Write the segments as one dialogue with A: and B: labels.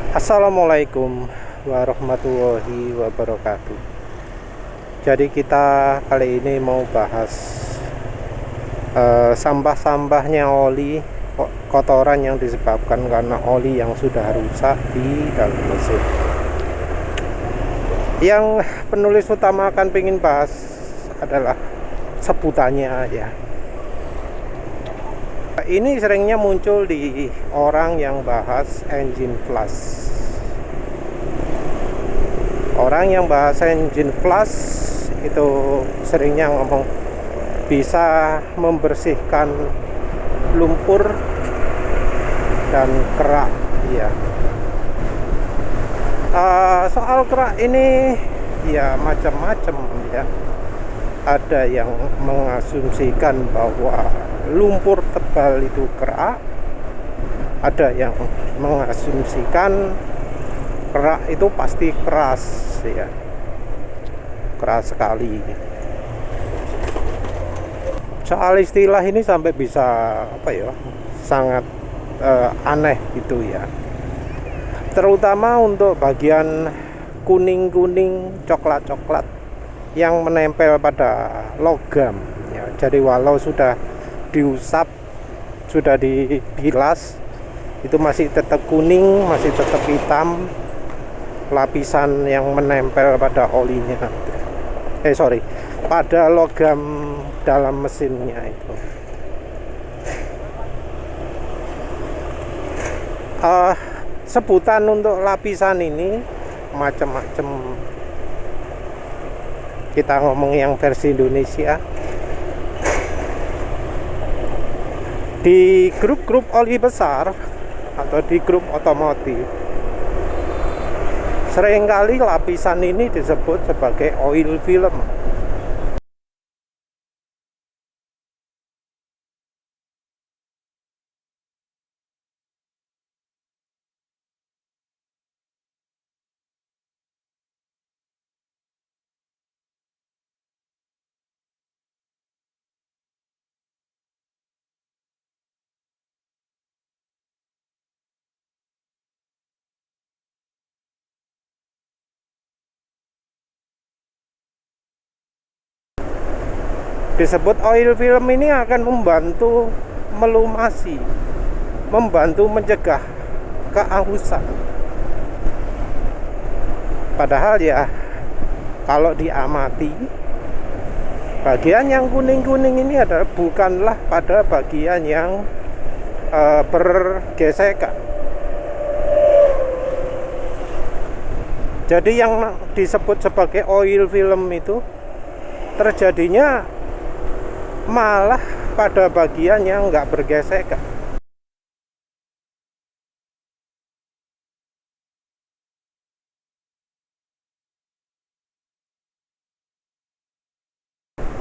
A: Assalamualaikum warahmatullahi wabarakatuh. Jadi kita kali ini mau bahas sampah-sampahnya oli, kotoran yang disebabkan karena oli yang sudah rusak di dalam mesin. Yang penulis utama akan pengen bahas adalah sebutannya aja. Ini seringnya muncul di orang yang bahas engine flush. Orang yang bahas engine flush itu seringnya ngomong bisa membersihkan lumpur dan kerak. Ya. Soal kerak ini ya macam-macam ya. Ada yang mengasumsikan bahwa lumpur tebal itu kerak, ada yang mengasumsikan kerak itu pasti keras ya, keras sekali. Soal istilah ini sampai bisa sangat aneh gitu ya, terutama untuk bagian kuning-kuning, coklat-coklat yang menempel pada logam ya. Jadi walau sudah diusap, sudah dibilas, itu masih tetap kuning, masih tetap hitam, lapisan yang menempel pada olinya, pada logam dalam mesinnya itu. Sebutan untuk lapisan ini macam-macam. Kita ngomong yang versi Indonesia. Di grup-grup oli besar atau di grup otomotif, seringkali lapisan ini disebut sebagai oil film. Disebut oil film ini akan membantu melumasi, membantu mencegah keausan. Padahal ya kalau diamati, bagian yang kuning-kuning ini adalah bukanlah pada bagian yang bergesekan. Jadi yang disebut sebagai oil film itu terjadinya malah pada bagian yang nggak bergesekan.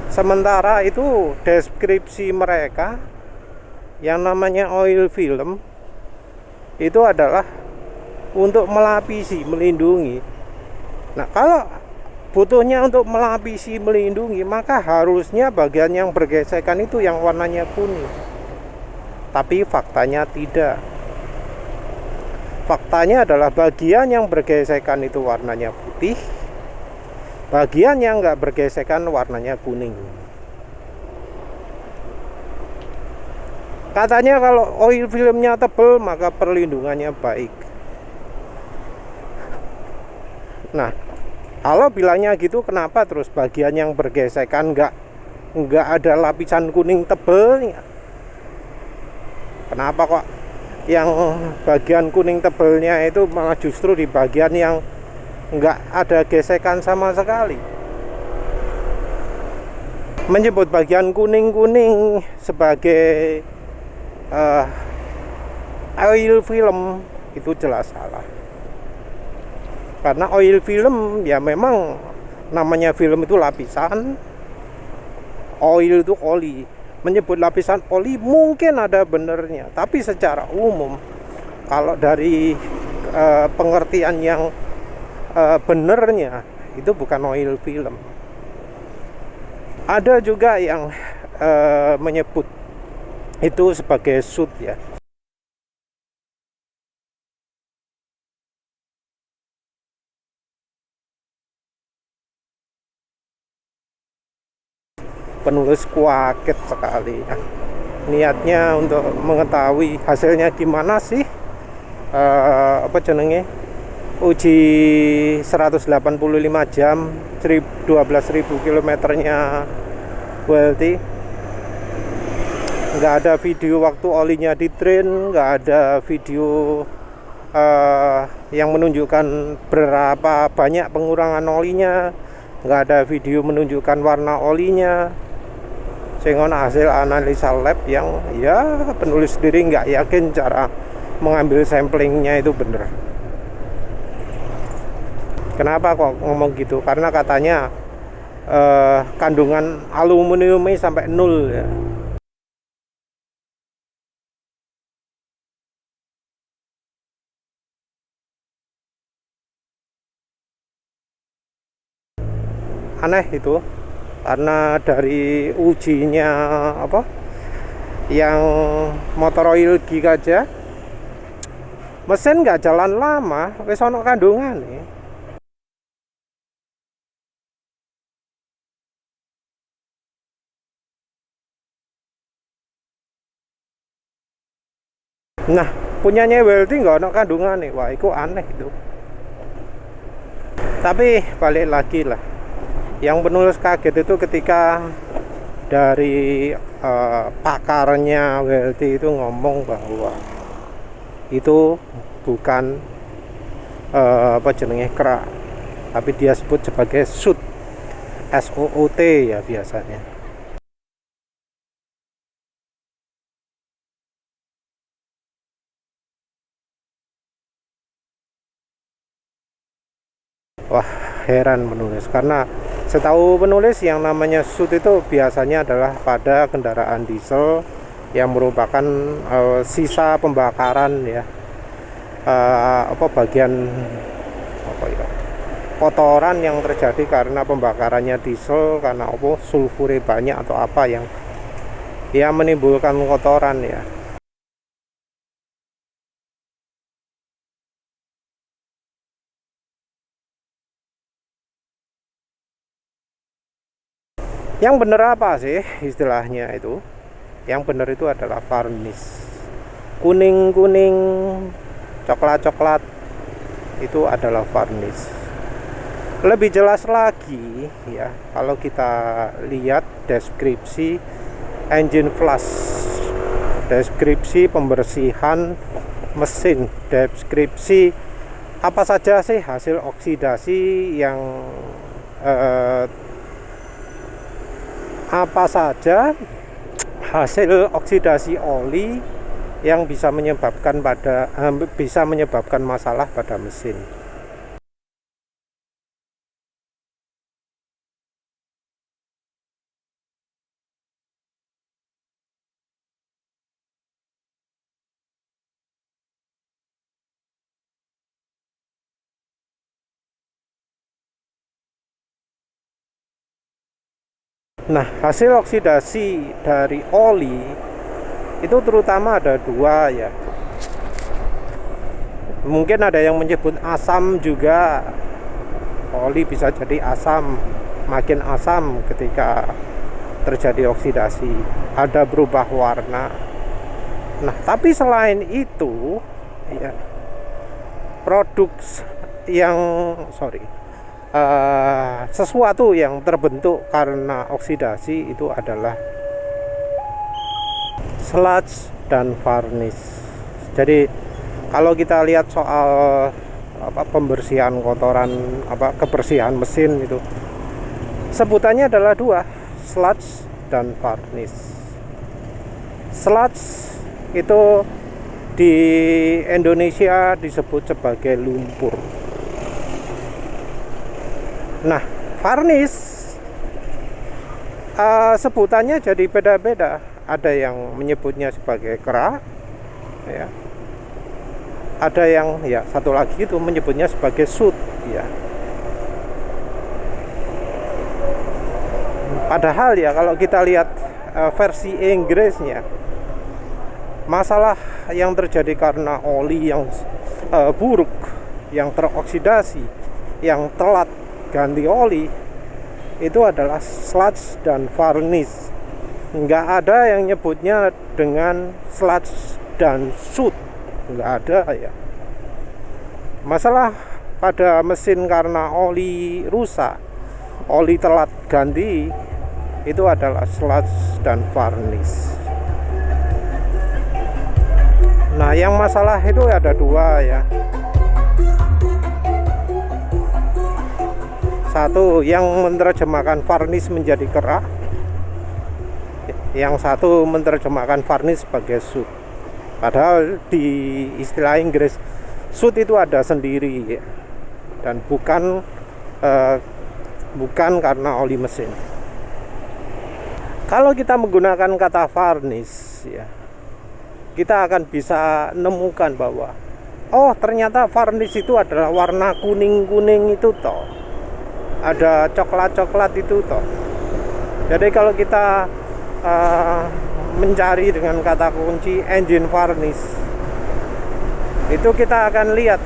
A: Sementara itu deskripsi mereka yang namanya oil film itu adalah untuk melapisi, melindungi. Nah, kalau butuhnya untuk melapisi, melindungi, maka harusnya bagian yang bergesekan itu yang warnanya kuning. Tapi faktanya tidak. Faktanya adalah bagian yang bergesekan itu warnanya putih, bagian yang nggak bergesekan warnanya kuning. Katanya kalau oil filmnya tebal maka perlindungannya baik. Nah, kalau bilangnya gitu, kenapa terus bagian yang bergesekan nggak ada lapisan kuning tebelnya? Kenapa kok yang bagian kuning tebelnya itu malah justru di bagian yang nggak ada gesekan sama sekali? Menyebut bagian kuning-kuning sebagai oil film itu jelas salah. Karena oil film ya memang namanya film itu lapisan, oil itu oli. Menyebut lapisan oli mungkin ada benernya, tapi secara umum kalau dari pengertian yang benernya itu bukan oil film. Ada juga yang menyebut itu sebagai soot ya. penulis kaget sekali. Nah, niatnya untuk mengetahui hasilnya gimana sih, apa jenenge, uji 185 jam 12.000 kilometernya WLT. Nggak ada video waktu olinya di drain, nggak ada video yang menunjukkan berapa banyak pengurangan olinya, nggak ada video menunjukkan warna olinya, sehingga hasil analisa lab yang ya penulis sendiri nggak yakin cara mengambil samplingnya itu bener. Kenapa kok ngomong gitu? Karena katanya kandungan aluminiumnya sampai 0 ya. Aneh itu, karena dari ujinya apa yang motor oil gig aja mesin nggak jalan lama wis ono kandungan nih. Nah, punyanya welding nggak ono kandungan nih, wah itu aneh itu. Tapi balik lagi lah, yang penulis kaget itu ketika dari pakarnya WLT itu ngomong bahwa itu bukan apa jenenge kerak, tapi dia sebut sebagai SOOT, SOOT ya biasanya. Wah, heran penulis, karena setahu penulis yang namanya SOOT itu biasanya adalah pada kendaraan diesel yang merupakan sisa pembakaran ya, apa bagian apa ya, kotoran yang terjadi karena pembakarannya diesel, karena apa sulfure banyak atau apa yang ya menimbulkan kotoran ya. Yang bener apa sih istilahnya itu? Yang bener itu adalah varnish. Kuning-kuning, coklat-coklat itu adalah varnish. Lebih jelas lagi ya, kalau kita lihat deskripsi engine flush, deskripsi pembersihan mesin, deskripsi apa saja sih hasil oksidasi yang apa saja hasil oksidasi oli yang bisa menyebabkan masalah pada mesin. Nah, hasil oksidasi dari oli itu terutama ada dua ya. Mungkin ada yang menyebut asam juga. Oli bisa jadi asam, makin asam ketika terjadi oksidasi, ada berubah warna. Nah, tapi selain itu ya, produk yang sesuatu yang terbentuk karena oksidasi itu adalah sludge dan varnish. Jadi kalau kita lihat soal pembersihan kotoran, kebersihan mesin itu sebutannya adalah dua, sludge dan varnish. Sludge itu di Indonesia disebut sebagai lumpur. Nah, varnish sebutannya jadi beda-beda. Ada yang menyebutnya sebagai kerak, ya. Ada yang ya satu lagi itu menyebutnya sebagai SOOT, ya. Padahal ya kalau kita lihat versi Inggrisnya, masalah yang terjadi karena oli yang buruk, yang teroksidasi, yang telat ganti oli, itu adalah sludge dan varnish. Nggak ada yang nyebutnya dengan sludge dan soot, nggak ada ya. Masalah pada mesin karena oli rusak, oli telat ganti, itu adalah sludge dan varnish. Nah, yang masalah itu ada dua ya. Satu yang menerjemahkan varnish menjadi kerak, yang satu menerjemahkan varnish sebagai soot. Padahal di istilah Inggris soot itu ada sendiri ya, dan bukan karena oli mesin. Kalau kita menggunakan kata varnish ya, kita akan bisa nemukan bahwa oh, ternyata varnish itu adalah warna kuning-kuning itu toh, ada coklat-coklat itu toh. Jadi kalau kita mencari dengan kata kunci engine varnish, itu kita akan lihat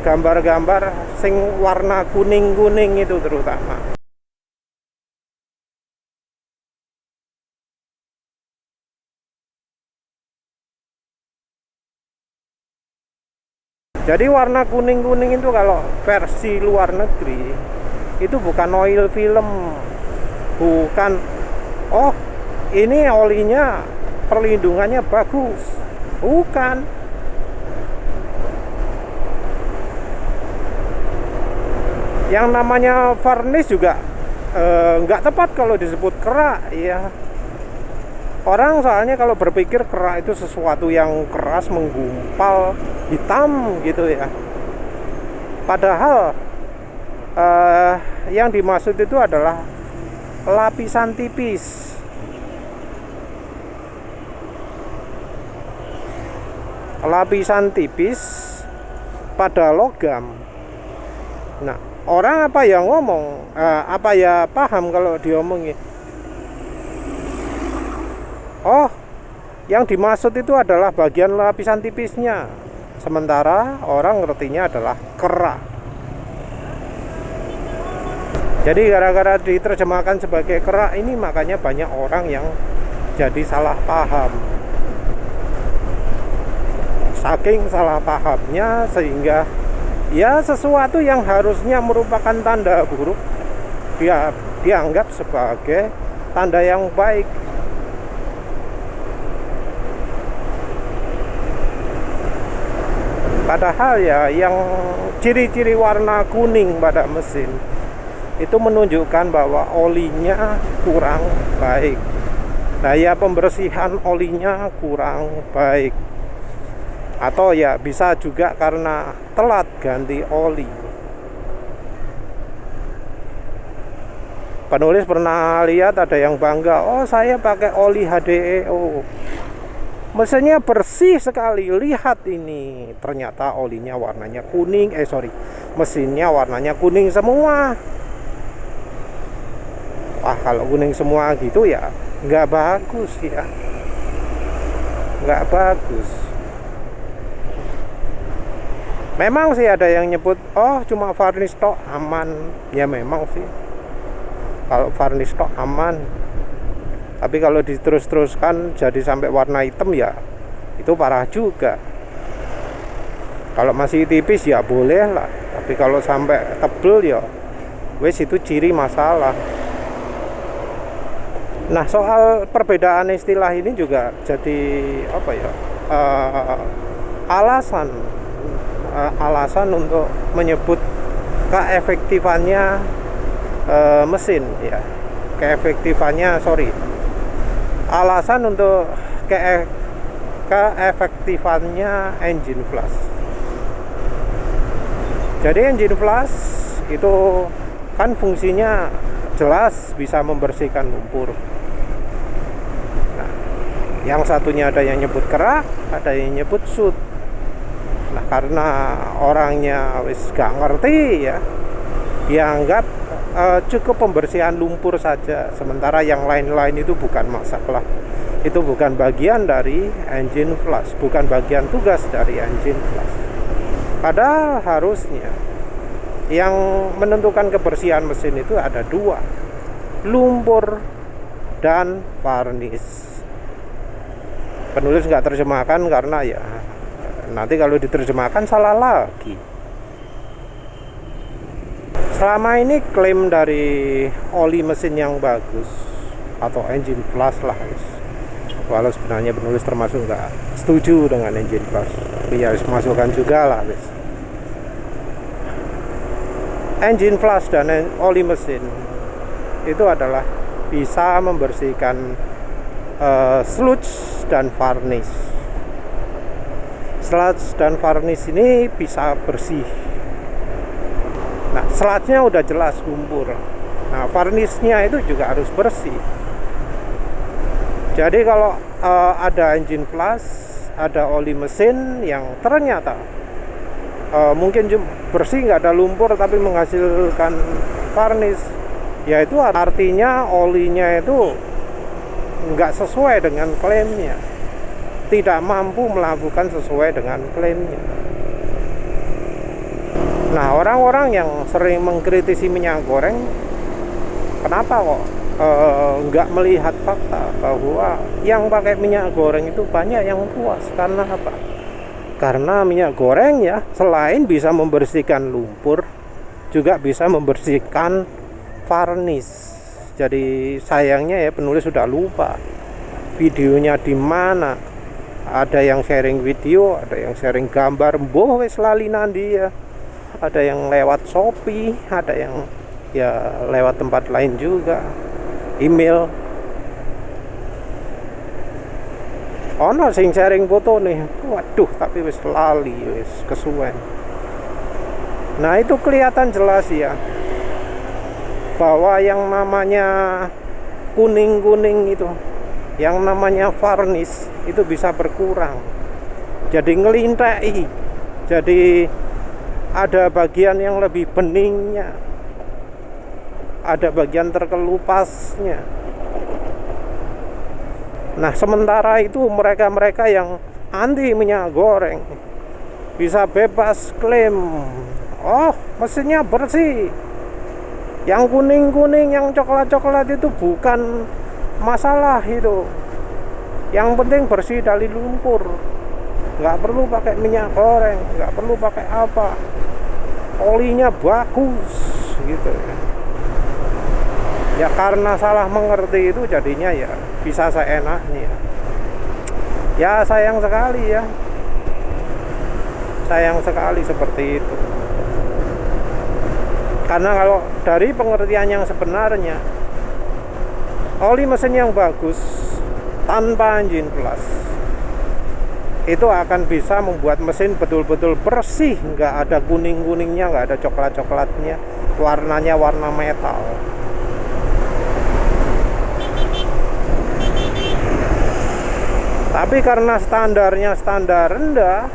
A: gambar-gambar sing warna kuning-kuning itu terutama. Jadi warna kuning-kuning itu kalau versi luar negeri itu bukan oil film, bukan oh ini olinya perlindungannya bagus, bukan. Yang namanya varnish juga nggak tepat kalau disebut kerak ya. Orang soalnya kalau berpikir kerak itu sesuatu yang keras, menggumpal, hitam gitu ya. Padahal yang dimaksud itu adalah lapisan tipis. Lapisan tipis pada logam. Nah, orang apa yang ngomong, apa ya paham kalau diomongin. Oh, yang dimaksud itu adalah bagian lapisan tipisnya. Sementara orang ngertinya adalah kerak. Jadi gara-gara diterjemahkan sebagai kerak ini, makanya banyak orang yang jadi salah paham. Saking salah pahamnya sehingga ya sesuatu yang harusnya merupakan tanda buruk dia dianggap sebagai tanda yang baik. Padahal ya yang ciri-ciri warna kuning pada mesin itu menunjukkan bahwa olinya kurang baik. Daya pembersihan olinya kurang baik. Atau ya bisa juga karena telat ganti oli. Penulis pernah lihat ada yang bangga, oh saya pakai oli HDEO, mesinnya bersih sekali, lihat ini. Ternyata olinya warnanya kuning, mesinnya warnanya kuning semua. Wah, kalau kuning semua gitu ya nggak bagus ya, nggak bagus. Memang sih ada yang nyebut, oh cuma varnish tok aman. Ya memang sih, kalau varnish tok aman. Tapi kalau diterus-teruskan jadi sampai warna hitam ya itu parah juga. Kalau masih tipis ya boleh lah, tapi kalau sampai tebel ya wes itu ciri masalah. Nah, soal perbedaan istilah ini juga jadi apa ya, alasan untuk menyebut keefektifannya mesin ya, alasan untuk keefektifannya engine flush. Jadi engine flush itu kan fungsinya jelas bisa membersihkan lumpur. Nah, yang satunya ada yang nyebut kerak, ada yang nyebut soot. Nah, karena orangnya wis gak ngerti ya, dianggap cukup pembersihan lumpur saja, sementara yang lain-lain itu bukan masalah. Itu bukan bagian dari engine flush, bukan bagian tugas dari engine flush. Padahal harusnya Yang menentukan kebersihan mesin itu ada dua, lumpur dan varnis. Penulis nggak terjemahkan karena ya nanti kalau diterjemahkan salah lagi. Selama ini klaim dari oli mesin yang bagus atau engine plus lah, walau sebenarnya penulis termasuk nggak setuju dengan engine plus, tapi ya harus masukkan juga lah, guys. Engine flush dan oli mesin itu adalah bisa membersihkan sludge dan varnish. Sludge dan varnish ini bisa bersih. Nah, sludge-nya udah jelas lumpur. Nah, varnish-nya itu juga harus bersih. Jadi kalau ada engine flush, ada oli mesin yang ternyata mungkin bersih, nggak ada lumpur tapi menghasilkan varnish, ya itu artinya olinya itu nggak sesuai dengan klaimnya, tidak mampu melakukan sesuai dengan klaimnya. Nah, orang-orang yang sering mengkritisi minyak goreng, kenapa kok nggak melihat fakta bahwa yang pakai minyak goreng itu banyak yang puas? Karena apa? Karena minyak goreng ya selain bisa membersihkan lumpur, juga bisa membersihkan varnish. Jadi sayangnya ya penulis sudah lupa videonya di mana. Ada yang sharing video, ada yang sharing gambar, mboh wis lali nandi ya. Ada yang lewat Shopee, ada yang ya lewat tempat lain juga, email. Ono sing sharing foto nih, waduh tapi wis lali, wis kesuwen. Nah itu kelihatan jelas ya bahwa yang namanya kuning-kuning itu, yang namanya varnish itu bisa berkurang, jadi ngelinteki, jadi ada bagian yang lebih beningnya, ada bagian terkelupasnya. Nah sementara itu mereka-mereka yang anti minyak goreng bisa bebas klaim, oh mesinnya bersih, yang kuning-kuning, yang coklat-coklat itu bukan masalah itu, yang penting bersih dari lumpur, nggak perlu pakai minyak goreng, nggak perlu pakai apa, olinya bagus gitu ya. Ya karena salah mengerti itu jadinya ya bisa seenaknya. Ya sayang sekali ya, sayang sekali seperti itu. Karena kalau dari pengertian yang sebenarnya, oli mesin yang bagus tanpa engine plus itu akan bisa membuat mesin betul-betul bersih, nggak ada kuning-kuningnya, nggak ada coklat-coklatnya, warnanya warna metal. Tapi karena standarnya standar rendah,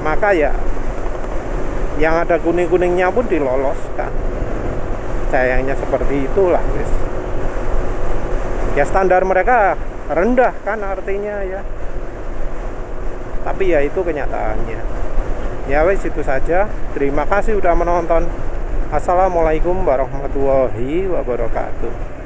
A: maka ya yang ada kuning-kuningnya pun diloloskan. Sayangnya seperti itulah, guys. Ya standar mereka rendah kan artinya ya. Tapi ya itu kenyataannya. Ya wes itu saja. Terima kasih sudah menonton. Assalamualaikum warahmatullahi wabarakatuh.